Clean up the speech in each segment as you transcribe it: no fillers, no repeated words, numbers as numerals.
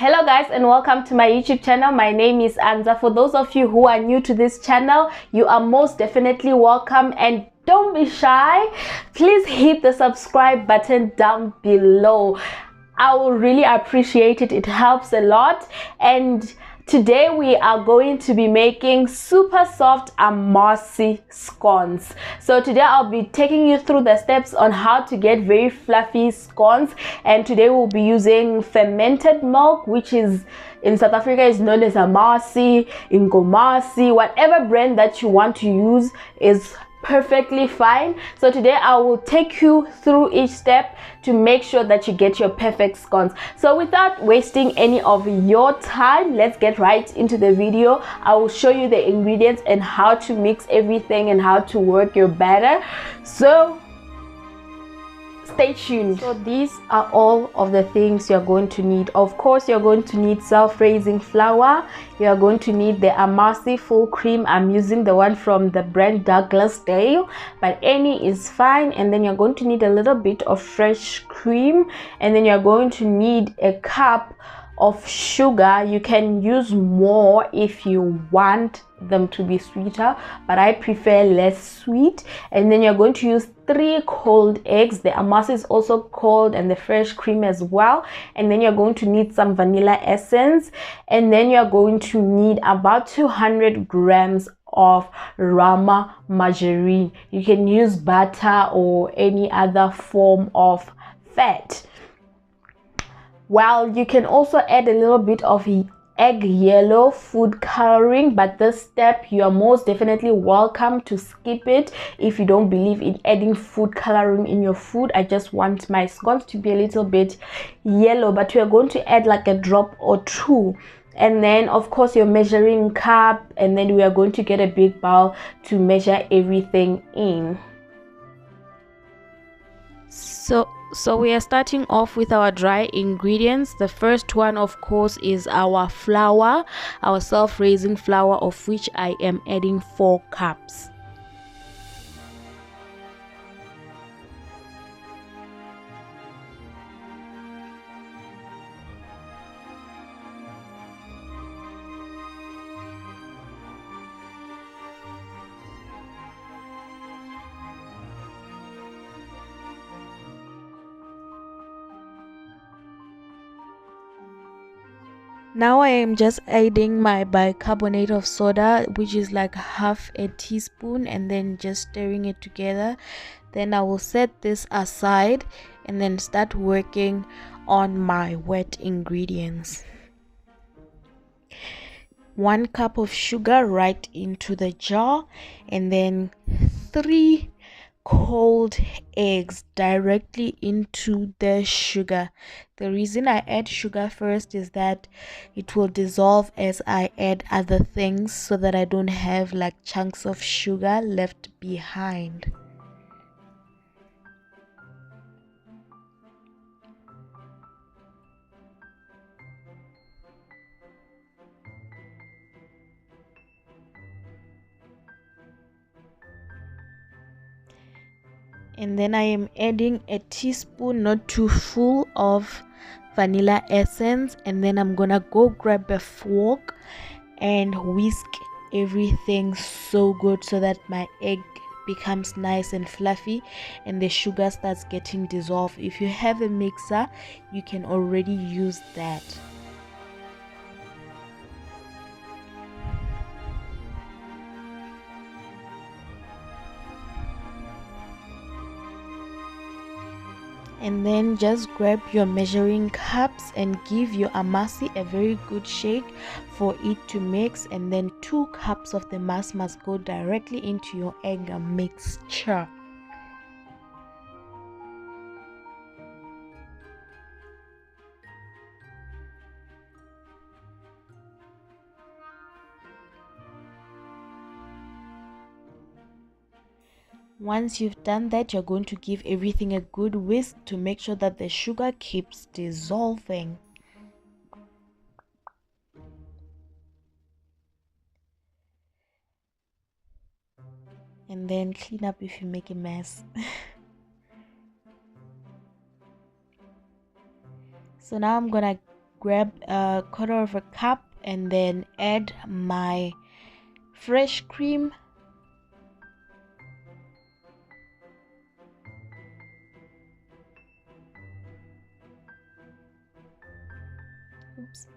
Hello guys, and welcome to my YouTube channel. My name is Anza. For those of you who are new to this channel, you are most definitely welcome, and don't be shy. Please hit the subscribe button down below. I will really appreciate it. It helps a lot. And today we are going to be making super soft Amasi scones. So today I'll be taking you through the steps on how to get very fluffy scones. And today we'll be using fermented milk, which is in South Africa is known as Amasi, Ingomasi, whatever brand that you want to use is perfectly fine. So today I will take you through each step to make sure that you get your perfect scones. So without wasting any of your time, let's get right into the video. I will show you the ingredients and how to mix everything and how to work your batter. So stay tuned. So these are all of the things you're going to need. Of course, you're going to need self-raising flour. You're going to need the Amasi full cream. I'm using the one from the brand Douglas Dale, but any is fine. And then you're going to need a little bit of fresh cream, and then you're going to need a cup of sugar. You can use more if you want them to be sweeter, but I prefer less sweet. And then you're going to use 3 cold eggs. The Amasi is also cold, and the fresh cream as well. And then you're going to need some vanilla essence, and then you're going to need about 200 grams of Rama margarine. You can use butter or any other form of fat. Well, you can also add a little bit of egg yellow food coloring, but this step you are most definitely welcome to skip it if you don't believe in adding food coloring in your food. I just want my scones to be a little bit yellow, but we are going to add like a drop or 2. And then of course your measuring cup, and then we are going to get a big bowl to measure everything in. So we are starting off with our dry ingredients. The first one, of course, is our flour, our self-raising flour, of which I am adding 4 cups. Now I am just adding my bicarbonate of soda, which is like half a teaspoon, and then just stirring it together. Then I will set this aside and then start working on my wet ingredients. 1 cup of sugar right into the jar, and then 3 cold eggs directly into the sugar. The reason I add sugar first is that it will dissolve as I add other things, so that I don't have like chunks of sugar left behind. And then I am adding a teaspoon, not too full, of vanilla essence, and then I'm gonna go grab a fork and whisk everything so good so that my egg becomes nice and fluffy and the sugar starts getting dissolved. If you have a mixer, you can already use that. And then just grab your measuring cups and give your Amasi a very good shake for it to mix, and then 2 cups of the mass must go directly into your egg mixture. Once you've done that, you're going to give everything a good whisk to make sure that the sugar keeps dissolving. And then clean up if you make a mess. So now I'm gonna grab a quarter of a cup and then add my fresh cream. Oops.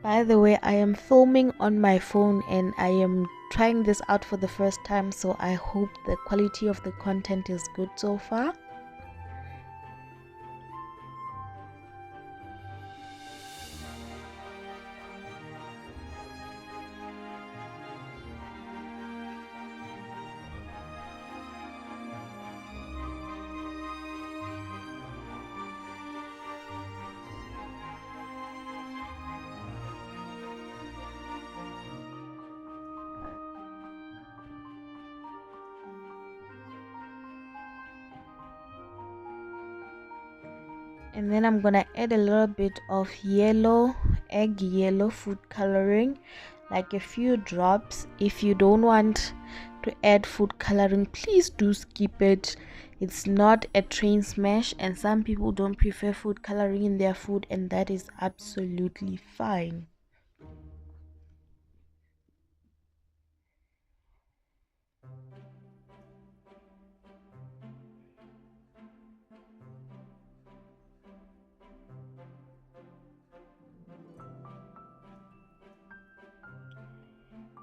By the way, I am filming on my phone and I am trying this out for the first time, so I hope the quality of the content is good so far. And then I'm gonna add a little bit of egg yellow food coloring, like a few drops. If you don't want to add food coloring, please do skip it. It's not a train smash, and some people don't prefer food coloring in their food, and that is absolutely fine.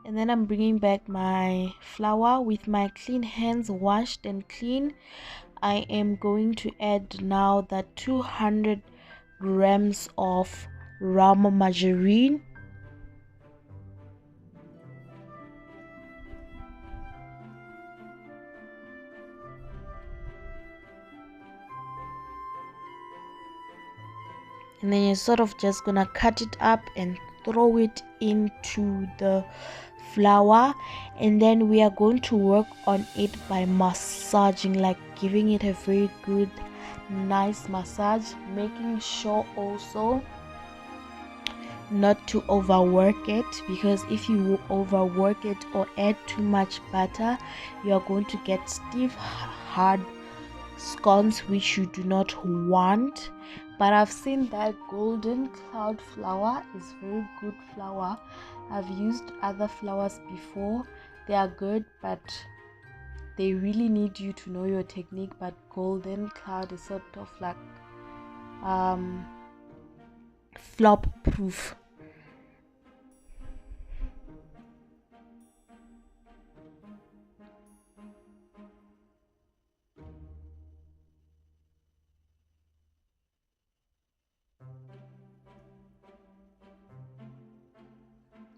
And then I'm bringing back my flour with my clean hands, washed and clean. I am going to add now the 200 grams of Rama margarine. And then you're sort of just gonna cut it up and throw it into the flour, and then we are going to work on it by massaging, like giving it a very good nice massage, making sure also not to overwork it, because if you overwork it or add too much butter, you are going to get stiff, hard scones, which you do not want. But I've seen that golden cloud flour is very good flour. I've used other flours before. They are good, but they really need you to know your technique. But golden cloud is sort of like flop proof.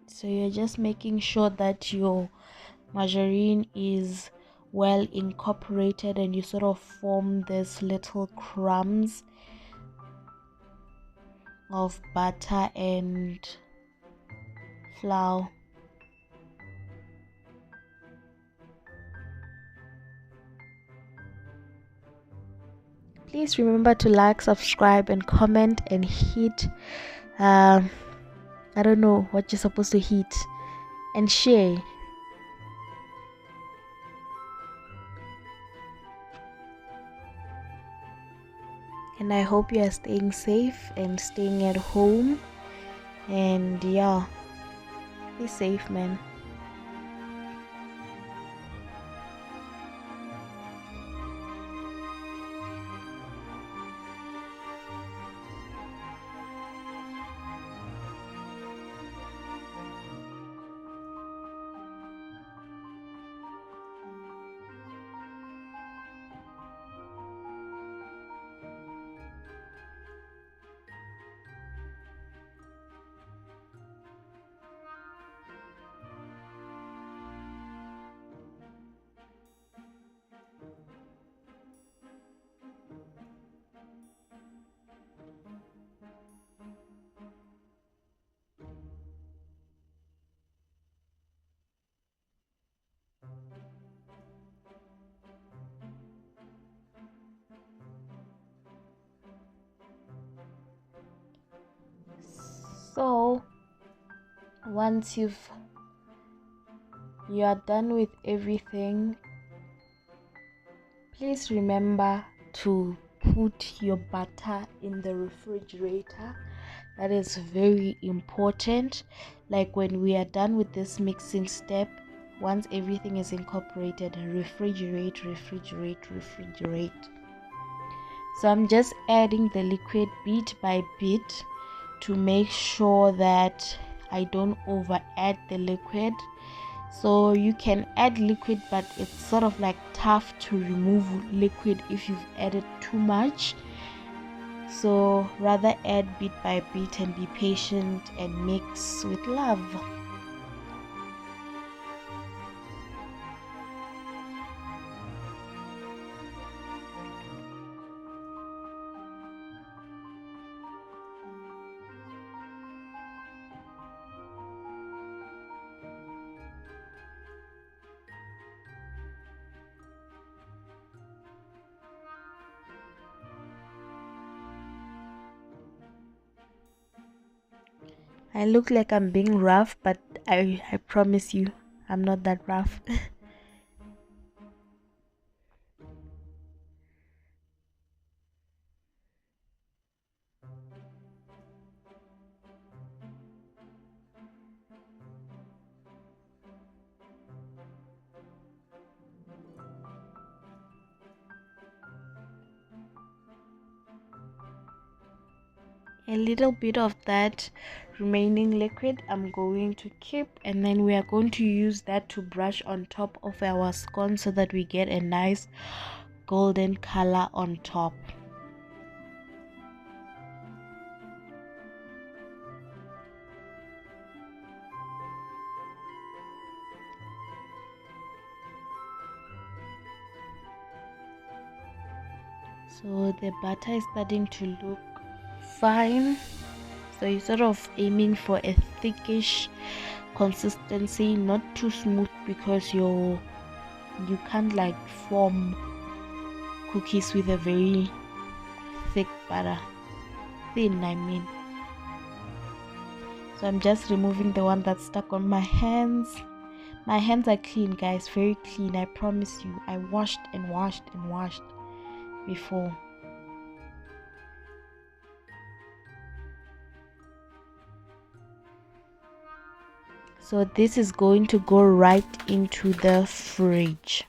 So you're just making sure that your margarine is well incorporated and you sort of form these little crumbs of butter and flour. Please remember to like, subscribe and comment, and hit I don't know what you're supposed to hit, and share. And I hope you are staying safe and staying at home, and yeah, be safe, man. So once you are done with everything, Please remember to put your butter in the refrigerator. That is very important. Like when we are done with this mixing step, once everything is incorporated, refrigerate. So I'm just adding the liquid bit by bit to make sure that I don't over add the liquid. So you can add liquid, but it's sort of like tough to remove liquid if you've added too much. So rather add bit by bit and be patient and mix with love. I look like I'm being rough, but I promise you, I'm not that rough. A little bit of that remaining liquid I'm going to keep, and then we are going to use that to brush on top of our scone so that we get a nice golden color on top. So the butter is starting to look fine. So you're sort of aiming for a thickish consistency, not too smooth, because you can't like form cookies with a very thick butter. Thin, I mean. So I'm just removing the one that's stuck on my hands. My hands are clean, guys, very clean, I promise you. I washed and washed and washed before. So this is going to go right into the fridge.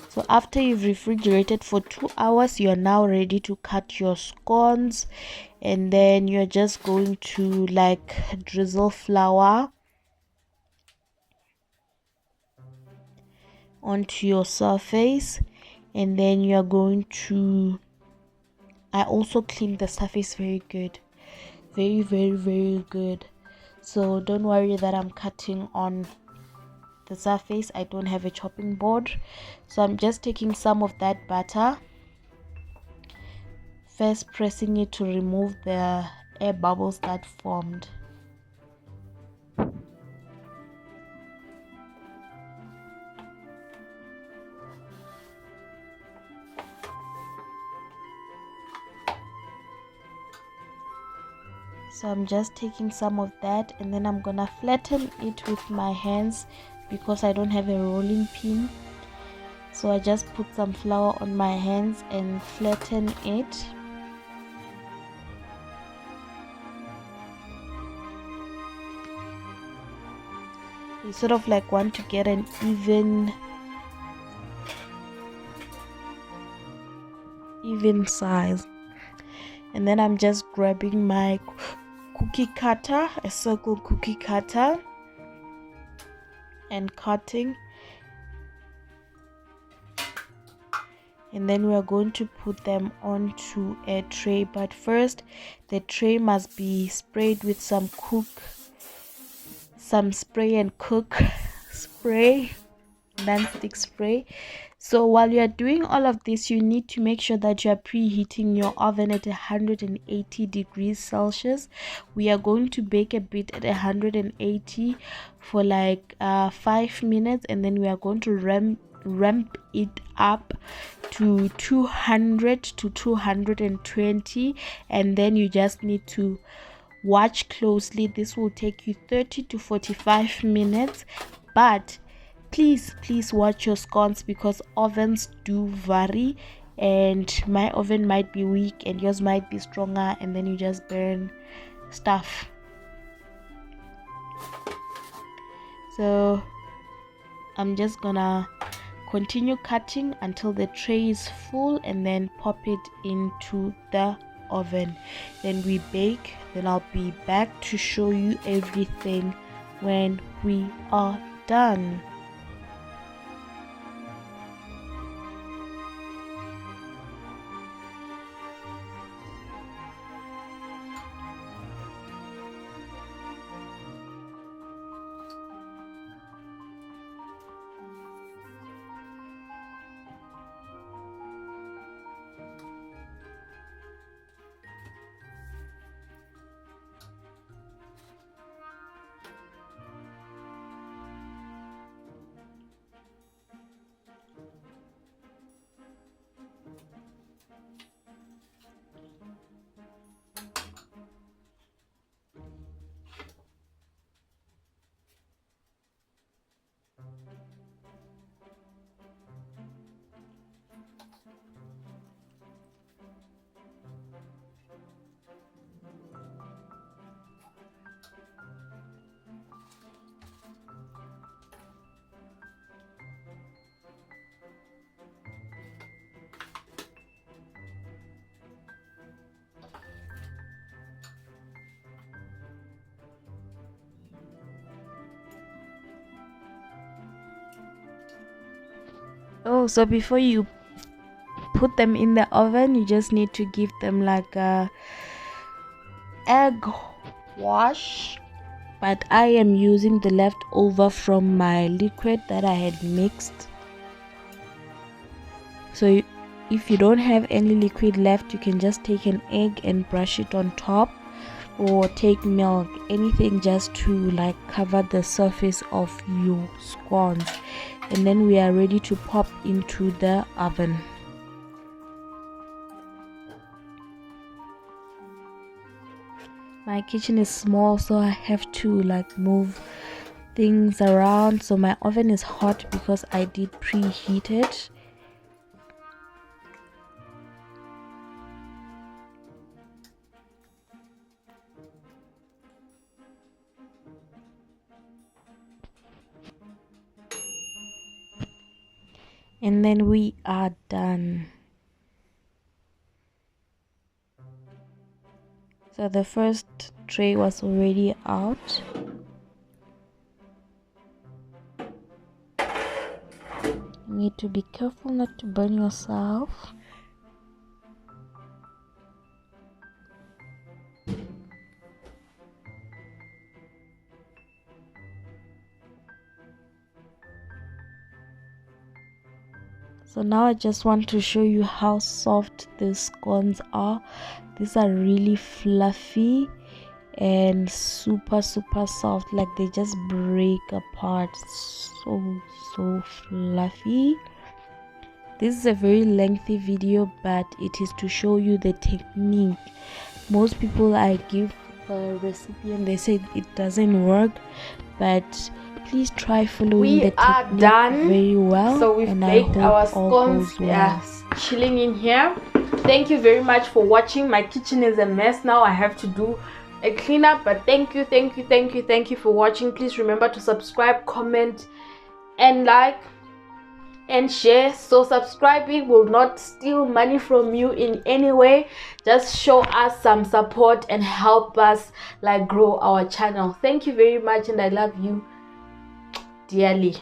So after you've refrigerated for 2 hours, you are now ready to cut your scones, and then you're just going to like drizzle flour onto your surface, and then you're going to, I also clean the surface very good, very good. So don't worry that I'm cutting on the surface. I don't have a chopping board, so I'm just taking some of that butter, first pressing it to remove the air bubbles that formed. So I'm just taking some of that, and then I'm gonna flatten it with my hands because I don't have a rolling pin. So I just put some flour on my hands and flatten it. You sort of like want to get an even size. And then I'm just grabbing my cookie cutter, a circle cookie cutter, and cutting. And then we are going to put them onto a tray, but first the tray must be sprayed with some spray and cook spray, non-stick spray. So while you are doing all of this, you need to make sure that you are preheating your oven at 180 degrees Celsius. We are going to bake a bit at 180 for like 5 minutes, and then we are going to ramp it up to 200 to 220, and then you just need to watch closely. This will take you 30 to 45 minutes, but please watch your scones, because ovens do vary, and my oven might be weak and yours might be stronger, and then you just burn stuff. So I'm just gonna continue cutting until the tray is full, and then pop it into the oven. Then we bake. Then I'll be back to show you everything when we are done. Oh, so before you put them in the oven, you just need to give them like a egg wash, but I am using the leftover from my liquid that I had mixed. So if you don't have any liquid left, you can just take an egg and brush it on top, or take milk, anything just to like cover the surface of your scones. And then we are ready to pop into the oven. My kitchen is small, so I have to like move things around. So my oven is hot because I did preheat it. And then we are done. So the first tray was already out. You need to be careful not to burn yourself. So now I just want to show you how soft these scones are. These are really fluffy and super soft, like they just break apart. So fluffy. This is a very lengthy video, but it is to show you the technique. Most people, I give a recipe and they say it doesn't work, but please try following the technique very well. So we've baked our scones. Yes, chilling in here. Thank you very much for watching. My kitchen is a mess now. I have to do a cleanup, but thank you for watching. Please remember to subscribe, comment, and like and share. So subscribing will not steal money from you in any way. Just show us some support and help us like grow our channel. Thank you very much, and I love you dearly.